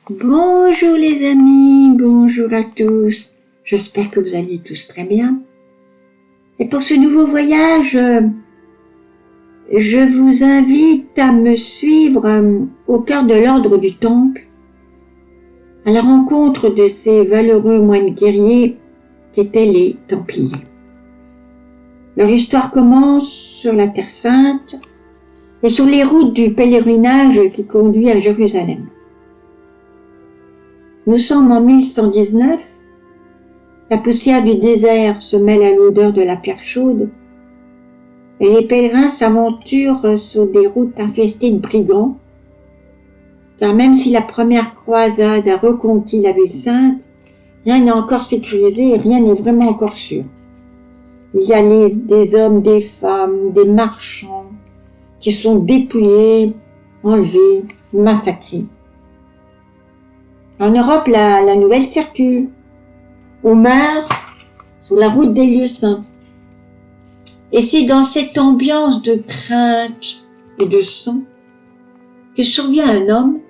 Bonjour les amis, bonjour à tous. J'espère que vous allez tous très bien. Et pour ce nouveau voyage, je vous invite à me suivre au cœur de l'ordre du Temple, à la rencontre de ces valeureux moines guerriers qu'étaient les Templiers. Leur histoire commence sur la Terre Sainte et sur les routes du pèlerinage qui conduit à Jérusalem. Nous sommes en 1119, la poussière du désert se mêle à l'odeur de la pierre chaude, et les pèlerins s'aventurent sur des routes infestées de brigands, car même si la première croisade a reconquis la ville sainte, rien n'est encore sécurisé et rien n'est vraiment encore sûr. Il y a des hommes, des femmes, des marchands qui sont dépouillés, enlevés, massacrés. En Europe, la nouvelle circule. On meurt sur la route des lieux saints. Et c'est dans cette ambiance de crainte et de sang que survient un homme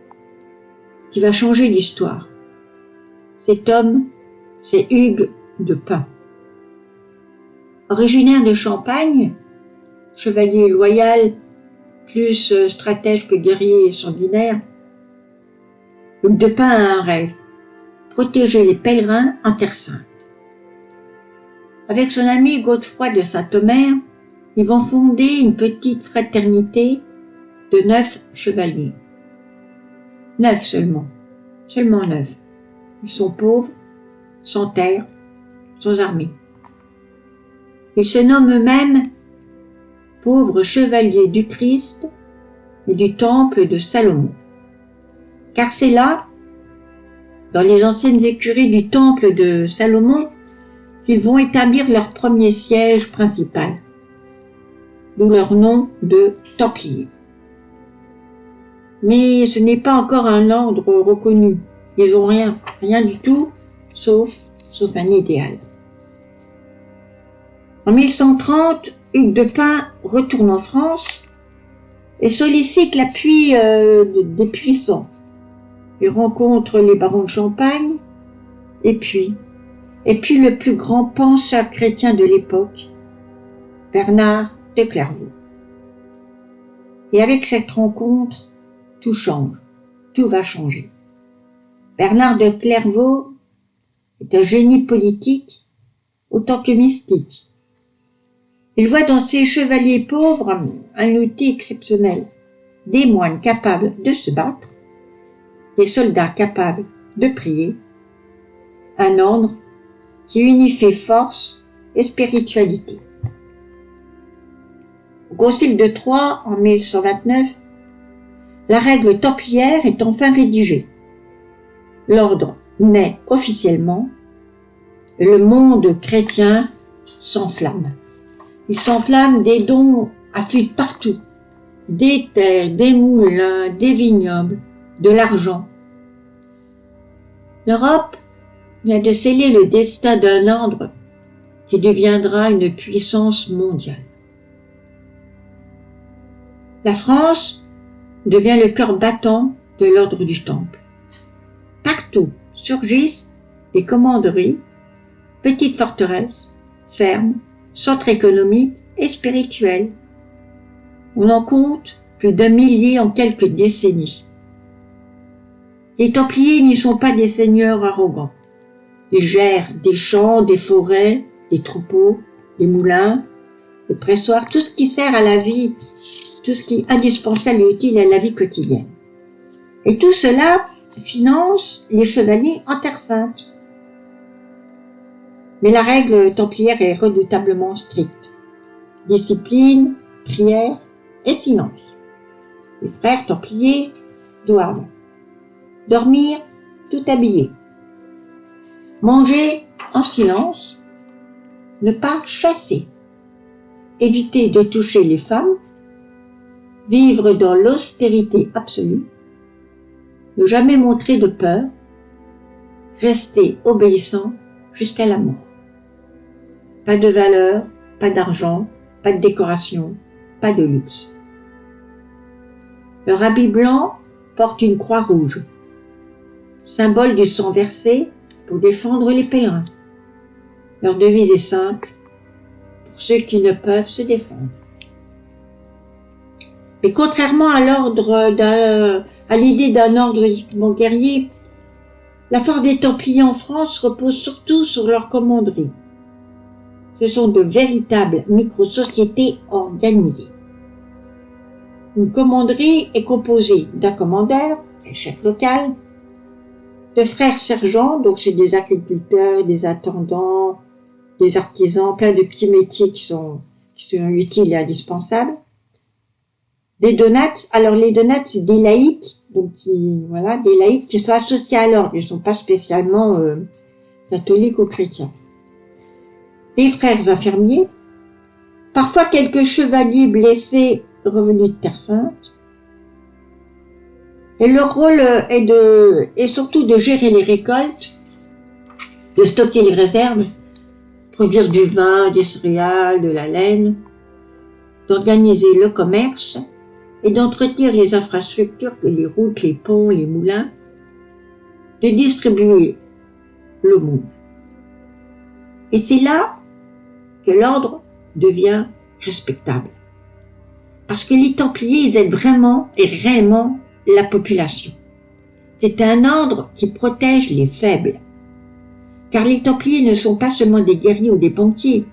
qui va changer l'histoire. Cet homme, c'est Hugues de Pint. Originaire de Champagne, chevalier loyal, plus stratège que guerrier sanguinaire, Hugues de Pint a un rêve, protéger les pèlerins en Terre Sainte. Avec son ami Godefroy de Saint-Omer, ils vont fonder une petite fraternité de 9 chevaliers. 9 seulement 9. Ils sont pauvres, sans terre, sans armée. Ils se nomment eux-mêmes pauvres chevaliers du Christ et du temple de Salomon. Car c'est là, dans les anciennes écuries du temple de Salomon, qu'ils vont établir leur premier siège principal, d'où leur nom de Templiers. Mais ce n'est pas encore un ordre reconnu. Ils n'ont rien du tout, sauf un idéal. En 1130, Hugues de Pint retourne en France et sollicite l'appui des puissants. Il rencontre les barons de Champagne, et puis le plus grand penseur chrétien de l'époque, Bernard de Clairvaux. Et avec cette rencontre, tout change, tout va changer. Bernard de Clairvaux est un génie politique autant que mystique. Il voit dans ces chevaliers pauvres un outil exceptionnel, des moines capables de se battre, des soldats capables de prier, un ordre qui unifie force et spiritualité. Au Concile de Troyes, en 1129, la règle templière est enfin rédigée. L'ordre naît officiellement et le monde chrétien s'enflamme. Il s'enflamme, des dons affluent partout, des terres, des moulins, des vignobles, de l'argent. L'Europe vient de sceller le destin d'un ordre qui deviendra une puissance mondiale. La France devient le cœur battant de l'ordre du Temple. Partout surgissent des commanderies, petites forteresses, fermes, centres économiques et spirituels. On en compte plus d'1 millier en quelques décennies. Les Templiers n'y sont pas des seigneurs arrogants. Ils gèrent des champs, des forêts, des troupeaux, des moulins, des pressoirs, tout ce qui sert à la vie, tout ce qui est indispensable et utile à la vie quotidienne. Et tout cela finance les chevaliers en Terre Sainte. Mais la règle templière est redoutablement stricte. Discipline, prière et silence. Les frères templiers doivent dormir tout habillés, manger en silence, ne pas chasser, éviter de toucher les femmes, vivre dans l'austérité absolue, ne jamais montrer de peur, rester obéissant jusqu'à la mort. Pas de valeur, pas d'argent, pas de décoration, pas de luxe. Leur habit blanc porte une croix rouge. symbole du sang versé pour défendre les pèlerins. Leur devise est simple, pour ceux qui ne peuvent se défendre. Mais contrairement à l'idée d'un ordre uniquement guerrier, la force des Templiers en France repose surtout sur leur commanderie. Ce sont de véritables micro-sociétés organisées. Une commanderie est composée d'un commandeur, c'est le chef local, de frères sergents, donc c'est des agriculteurs, des intendants, des artisans, plein de petits métiers qui sont utiles et indispensables. Des donates, alors les donates c'est des laïcs, donc des laïcs qui sont associés à l'ordre, ils ne sont pas spécialement catholiques ou chrétiens. Des frères infirmiers, parfois quelques chevaliers blessés revenus de Terre Sainte. Et leur rôle est surtout de gérer les récoltes, de stocker les réserves, produire du vin, des céréales, de la laine, d'organiser le commerce et d'entretenir les infrastructures que les routes, les ponts, les moulins, de distribuer l'aumône. Et c'est là que l'ordre devient respectable. Parce que les Templiers, ils aident vraiment et réellement la population. C'est un ordre qui protège les faibles. Car les Templiers ne sont pas seulement des guerriers ou des banquiers.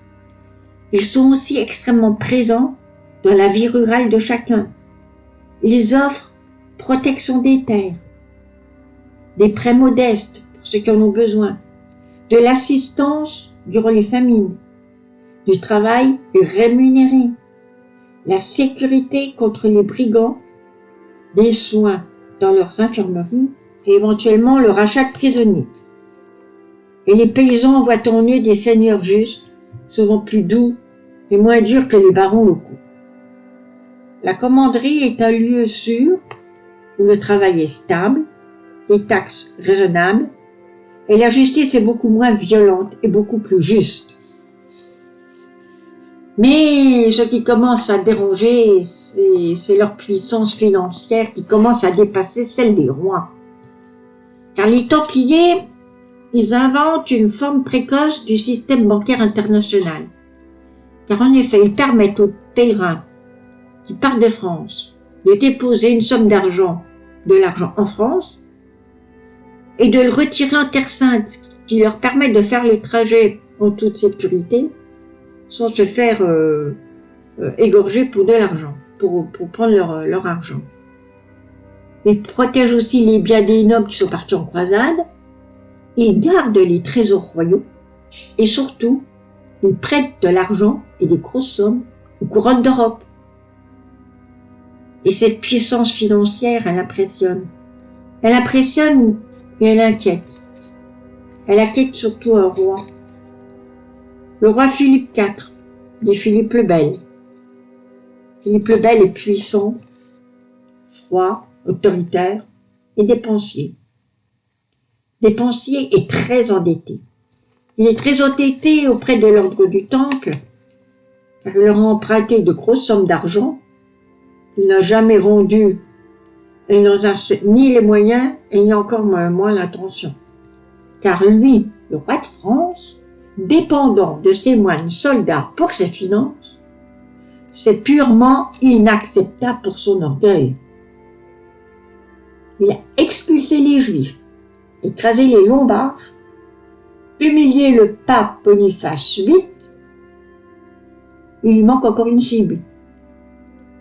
Ils sont aussi extrêmement présents dans la vie rurale de chacun. Ils offrent protection des terres, des prêts modestes pour ceux qui en ont besoin, de l'assistance durant les famines, du travail rémunéré, la sécurité contre les brigands, des soins dans leurs infirmeries et éventuellement le rachat de prisonniers. Et les paysans voient en eux des seigneurs justes, souvent plus doux et moins durs que les barons locaux. La commanderie est un lieu sûr où le travail est stable, les taxes raisonnables et la justice est beaucoup moins violente et beaucoup plus juste. Mais ce qui commence à déranger, c'est leur puissance financière qui commence à dépasser celle des rois. Car les Templiers, ils inventent une forme précoce du système bancaire international. Car en effet, ils permettent aux pèlerins qui partent de France de déposer une somme d'argent, de l'argent en France, et de le retirer en Terre Sainte, qui leur permet de faire le trajet en toute sécurité, sans se faire égorger pour de l'argent, pour prendre leur argent. Ils protègent aussi les biens des nobles qui sont partis en croisade, ils gardent les trésors royaux, et surtout, ils prêtent de l'argent et des grosses sommes aux couronnes d'Europe. Et cette puissance financière, elle impressionne. Elle impressionne et elle inquiète. Elle inquiète surtout un roi. Le roi Philippe IV, dit Philippe le Bel. Philippe le Bel est puissant, froid, autoritaire et dépensier. Dépensier et très endetté. Il est très endetté auprès de l'ordre du Temple, car il leur a emprunté de grosses sommes d'argent. Il n'a jamais rendu, il n'en a ni les moyens et ni encore moins l'intention. Car lui, le roi de France, dépendant de ses moines soldats pour ses finances, c'est purement inacceptable pour son orgueil. Il a expulsé les Juifs, écrasé les Lombards, humilié le pape Boniface VIII. Il lui manque encore une cible.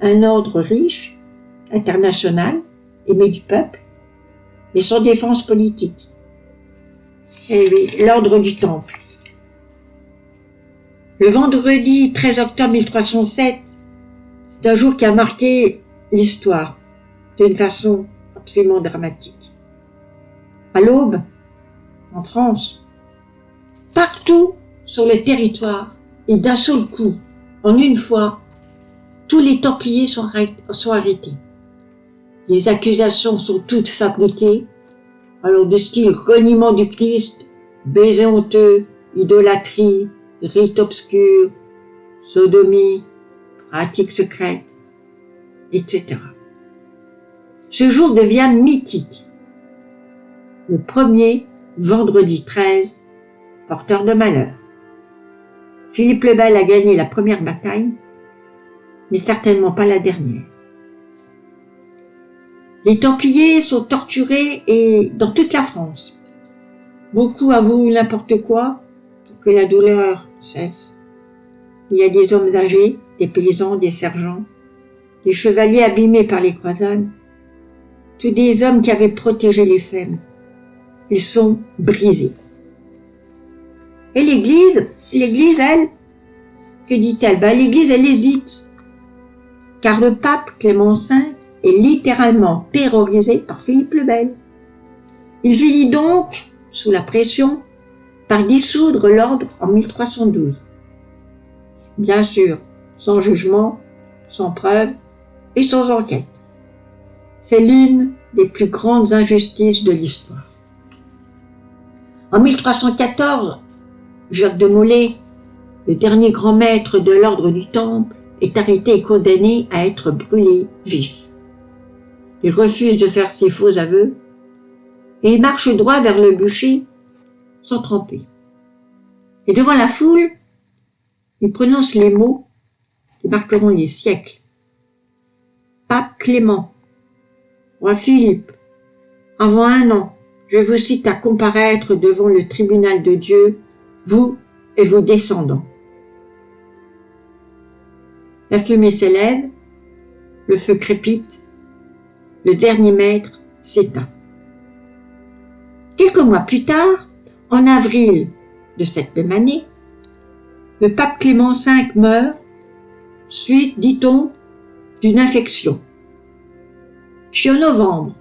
Un ordre riche, international, aimé du peuple, mais sans défense politique. Et oui, l'ordre du Temple. Le vendredi 13 octobre 1307, c'est un jour qui a marqué l'histoire d'une façon absolument dramatique. À l'aube, en France, partout sur le territoire, et d'un seul coup, en une fois, tous les Templiers sont arrêtés. Les accusations sont toutes fabriquées, alors de style reniement du Christ, baiser honteux, idolâtrie, rite obscur, sodomie, pratique secrète, etc. Ce jour devient mythique. le premier vendredi 13, porteur de malheur. Philippe le Bel a gagné la première bataille, mais certainement pas la dernière. Les Templiers sont torturés et dans toute la France. Beaucoup avouent n'importe quoi pour que la douleur cesse. Il y a des hommes âgés, des paysans, des sergents, des chevaliers abîmés par les croisades, tous des hommes qui avaient protégé les faibles. Ils sont brisés. Et l'Église, elle, que dit-elle? L'Église, elle hésite, car le pape Clément V est littéralement terrorisé par Philippe le Bel. Il finit donc, sous la pression, par dissoudre l'ordre en 1312. Bien sûr, sans jugement, sans preuve et sans enquête. C'est l'une des plus grandes injustices de l'histoire. En 1314, Jacques de Molay, le dernier grand maître de l'ordre du Temple, est arrêté et condamné à être brûlé vif. Il refuse de faire ses faux aveux et il marche droit vers le bûcher sans tremper. Et devant la foule, il prononce les mots qui marqueront les siècles. Pape Clément, roi Philippe, avant 1 an, je vous cite à comparaître devant le tribunal de Dieu, vous et vos descendants. La fumée s'élève, le feu crépite, le dernier maître s'éteint. Quelques mois plus tard, en avril de cette même année, le pape Clément V meurt, suite, dit-on, d'une infection. Puis en novembre,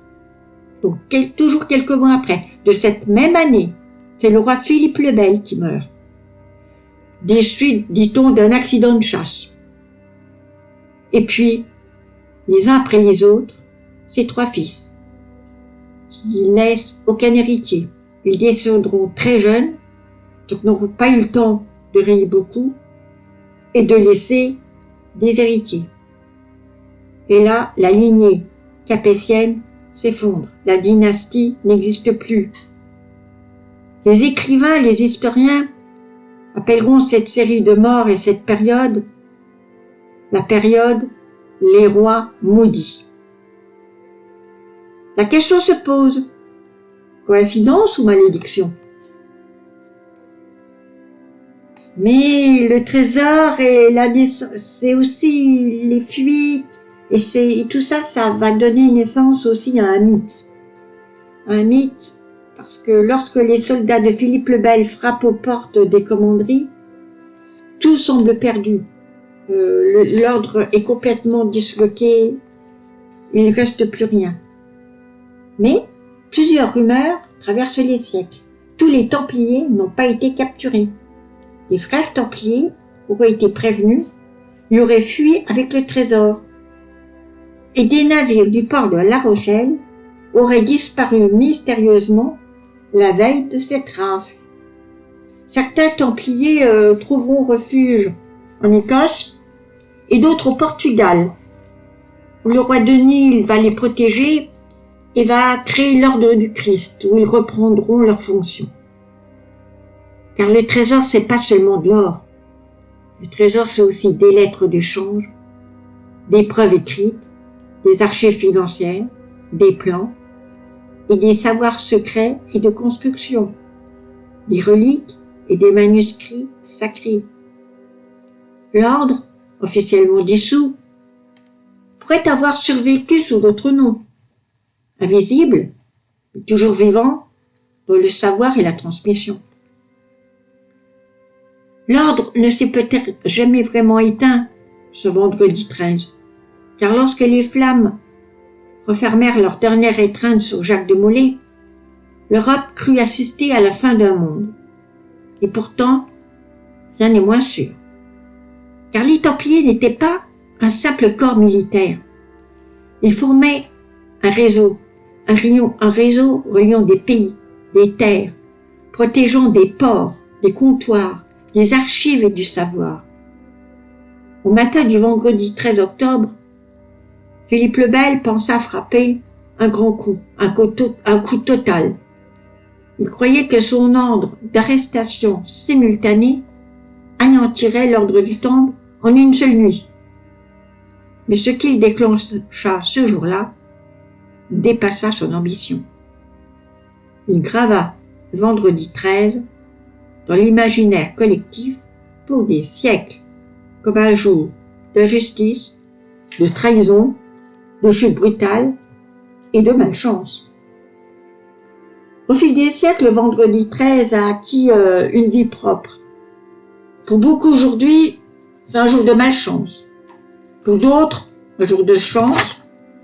donc toujours quelques mois après, de cette même année, c'est le roi Philippe le Bel qui meurt. Des suites, dit-on, d'un accident de chasse. Et puis, les uns après les autres, ses 3 fils. Ils laissent aucun héritier. Ils décéderont très jeunes, donc n'auront pas eu le temps de régner beaucoup et de laisser des héritiers. Et là, la lignée capétienne s'effondre. La dynastie n'existe plus. Les écrivains, les historiens appelleront cette série de morts et cette période la période les rois maudits. La question se pose, coïncidence ou malédiction? Mais le trésor et c'est aussi les fuites et tout ça, ça va donner naissance aussi à un mythe. Un mythe parce que lorsque les soldats de Philippe le Bel frappent aux portes des commanderies, tout semble perdu. L'ordre est complètement disloqué, il ne reste plus rien. Mais plusieurs rumeurs traversent les siècles. Tous les Templiers n'ont pas été capturés. Les frères Templiers auraient été prévenus et auraient fui avec le trésor. Et des navires du port de La Rochelle auraient disparu mystérieusement la veille de cette rafle. Certains Templiers trouveront refuge en Écosse et d'autres au Portugal, où le roi Denis va les protéger et va créer l'ordre du Christ, où ils reprendront leurs fonctions. Car le trésor, c'est pas seulement de l'or. Le trésor, c'est aussi des lettres d'échange, des preuves écrites, des archives financières, des plans et des savoirs secrets et de construction, des reliques et des manuscrits sacrés. L'ordre, officiellement dissous, pourrait avoir survécu sous d'autres noms, invisible, mais toujours vivant dans le savoir et la transmission. L'ordre ne s'est peut-être jamais vraiment éteint ce vendredi 13, car lorsque les flammes refermèrent leur dernière étreinte sur Jacques de Molay, l'Europe crut assister à la fin d'un monde. Et pourtant, rien n'est moins sûr. Car les Templiers n'étaient pas un simple corps militaire. Ils formaient un réseau reliant des pays, des terres, protégeant des ports, des comptoirs, des archives et du savoir. Au matin du vendredi 13 octobre, Philippe le Bel pensa frapper un grand coup, un coup total, Il croyait que son ordre d'arrestation simultanée anéantirait l'ordre du temple en une seule nuit. Mais ce qu'il déclencha ce jour-là dépassa son ambition. Il grava le vendredi 13 dans l'imaginaire collectif pour des siècles comme un jour d'injustice, de trahison, de chute brutale et de malchance. Au fil des siècles, le vendredi 13 a acquis une vie propre. Pour beaucoup aujourd'hui, c'est un jour de malchance. Pour d'autres, un jour de chance,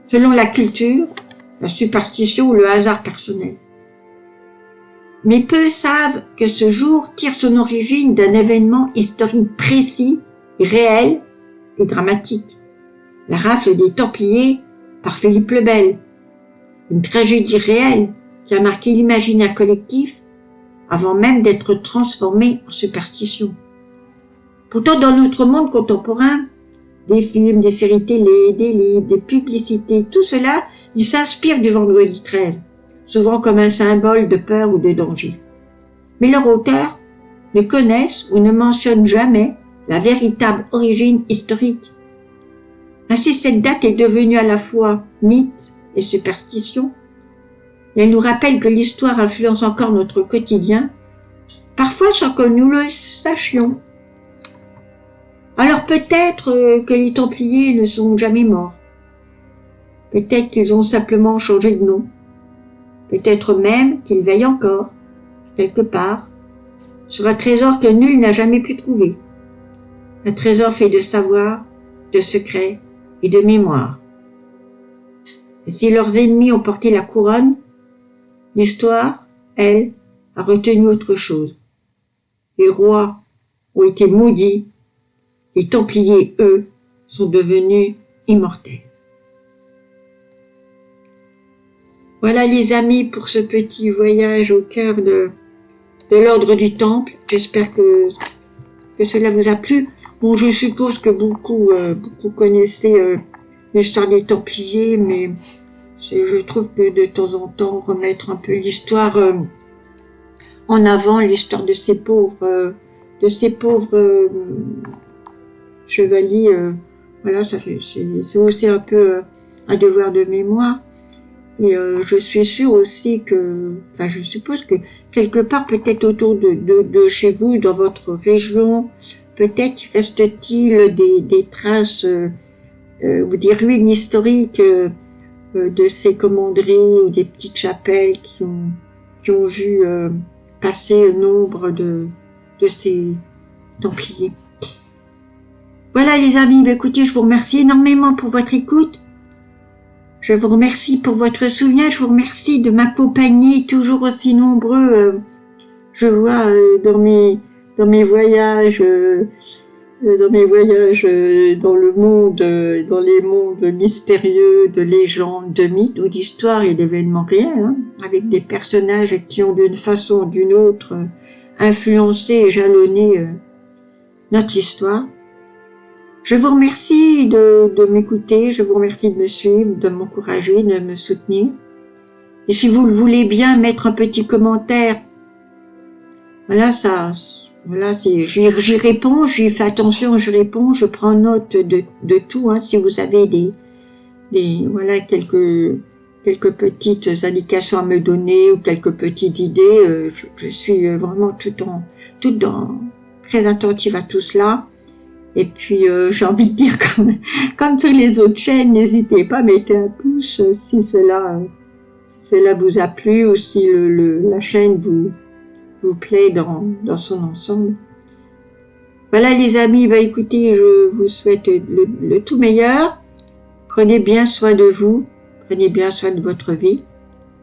selon la culture, la superstition ou le hasard personnel. Mais peu savent que ce jour tire son origine d'un événement historique précis, réel et dramatique. La rafle des Templiers par Philippe le Bel. Une tragédie réelle qui a marqué l'imaginaire collectif avant même d'être transformée en superstition. Pourtant, dans notre monde contemporain, des films, des séries télé, des livres, des publicités, tout cela, il s'inspire du vendredi 13, souvent comme un symbole de peur ou de danger. Mais leurs auteurs ne connaissent ou ne mentionnent jamais la véritable origine historique. Ainsi, cette date est devenue à la fois mythe et superstition. Et elle nous rappelle que l'histoire influence encore notre quotidien, parfois sans que nous le sachions. Alors peut-être que les Templiers ne sont jamais morts. Peut-être qu'ils ont simplement changé de nom. Peut-être même qu'ils veillent encore, quelque part, sur un trésor que nul n'a jamais pu trouver. Un trésor fait de savoir, de secrets et de mémoire. Et si leurs ennemis ont porté la couronne, l'histoire, elle, a retenu autre chose. Les rois ont été maudits, les Templiers, eux, sont devenus immortels. Voilà les amis pour ce petit voyage au cœur de l'ordre du Temple. J'espère que cela vous a plu. Bon, je suppose que beaucoup connaissez l'histoire des Templiers, mais je trouve que de temps en temps, remettre un peu l'histoire en avant, l'histoire de ces pauvres chevaliers, voilà, c'est aussi un peu un devoir de mémoire. Et je suis sûre aussi je suppose que quelque part, peut-être autour de chez vous, dans votre région, peut-être reste-t-il des traces ou des ruines historiques de ces commanderies ou des petites chapelles qui ont vu passer nombre de ces Templiers. Voilà les amis, écoutez, je vous remercie énormément pour votre écoute. Je vous remercie pour votre soutien, je vous remercie de m'accompagner toujours aussi nombreux. Je vois dans mes voyages, dans le monde, dans les mondes mystérieux, de légendes, de mythes ou d'histoires et d'événements réels, avec des personnages qui ont d'une façon ou d'une autre influencé et jalonné notre histoire. Je vous remercie de m'écouter, je vous remercie de me suivre, de m'encourager, de me soutenir. Et si vous le voulez bien, mettre un petit commentaire, j'y réponds, j'y fais attention, je réponds, je prends note de tout, si vous avez quelques petites indications à me donner ou quelques petites idées, je suis vraiment très attentive à tout cela. Et puis j'ai envie de dire comme sur les autres chaînes, n'hésitez pas, mettez un pouce si cela vous a plu ou si la chaîne vous plaît dans son ensemble. Voilà les amis, écoutez, je vous souhaite le tout meilleur. Prenez bien soin de vous, prenez bien soin de votre vie,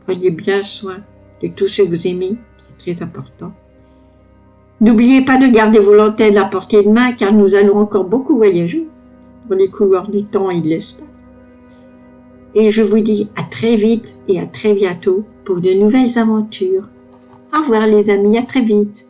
prenez bien soin de tous ceux que vous aimez, c'est très important. N'oubliez pas de garder vos lanternes à portée de main car nous allons encore beaucoup voyager dans les couloirs du temps et de l'espace. Et je vous dis à très vite et à très bientôt pour de nouvelles aventures. Au revoir les amis, à très vite.